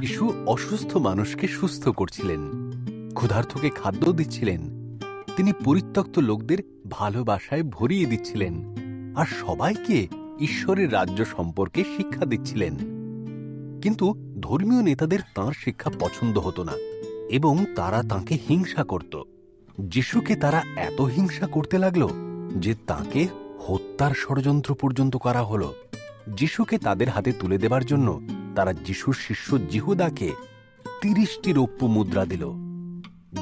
যিশু অসুস্থ মানুষকে সুস্থ করছিলেন, ক্ষুধার্তকে খাদ্য দিচ্ছিলেন, তিনি পরিত্যক্ত লোকদের ভালোবাসায় ভরিয়ে দিচ্ছিলেন, আর সবাইকে ঈশ্বরের রাজ্য সম্পর্কে শিক্ষা দিচ্ছিলেন। কিন্তু ধর্মীয় নেতাদের তাঁর শিক্ষা পছন্দ হতো না এবং তারা তাঁকে হিংসা করত। যিশুকে তারা এত হিংসা করতে লাগলো যে তাঁকে হত্যার ষড়যন্ত্র পর্যন্ত করা হলো। যিশুকে তাদের হাতে তুলে দেবার জন্য তারা যিশুর শিষ্য জিহুদাকে 30টি রৌপ্য মুদ্রা দিল।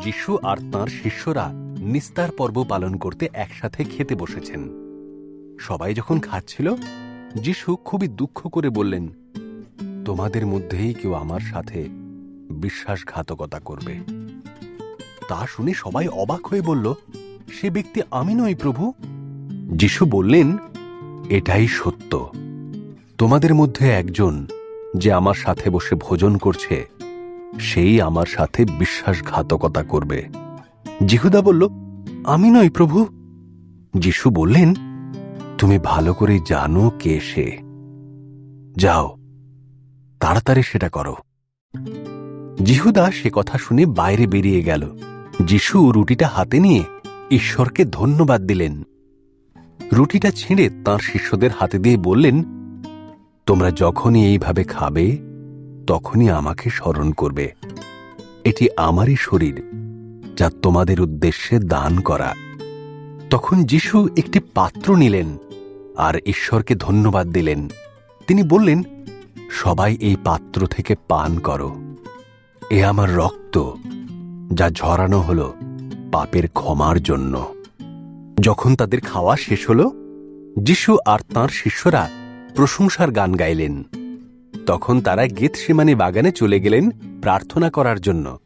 যিশু আর তাঁর শিষ্যরা নিস্তার পর্ব পালন করতে একসাথে খেতে বসেছেন। সবাই যখন খাচ্ছিল, যিশু খুবই দুঃখ করে বললেন, তোমাদের মধ্যেই কেউ আমার সাথে বিশ্বাসঘাতকতা করবে। তা শুনে সবাই অবাক হয়ে বলল, সে ব্যক্তি আমি নই প্রভু। যিশু বললেন, এটাই সত্য। তোমাদের মধ্যে একজন যে আমার সাথে বসে ভোজন করছে, সেই আমার সাথে বিশ্বাসঘাতকতা করবে। জিহুদা বলল, আমি নই প্রভু। যিশু বললেন, তুমি ভালো করে জানো কে সে। যাও, তাড়াতাড়ি সেটা করো। জিহুদা সে কথা শুনে বাইরে বেরিয়ে গেল। যিশু রুটিটা হাতে নিয়ে ঈশ্বরকে ধন্যবাদ দিলেন। রুটিটা ছিঁড়ে তাঁর শিষ্যদের হাতে দিয়ে বললেন, তোমরা যখনই এইভাবে খাবে, তখনই আমাকে স্মরণ করবে। এটি আমারই শরীর, যা তোমাদের উদ্দেশ্যে দান করা। তখন যিশু একটি পাত্র নিলেন আর ঈশ্বরকে ধন্যবাদ দিলেন। তিনি বললেন, সবাই এই পাত্র থেকে পান করো। এ আমার রক্ত, যা ঝরানো হলো পাপের ক্ষমার জন্য। যখন তাদের খাওয়া শেষ হল, যিশু আর তাঁর শিষ্যরা প্রশংসার গান গাইলেন। তখন তারা গেথসেমানি বাগানে চলে গেলেন প্রার্থনা করার জন্য।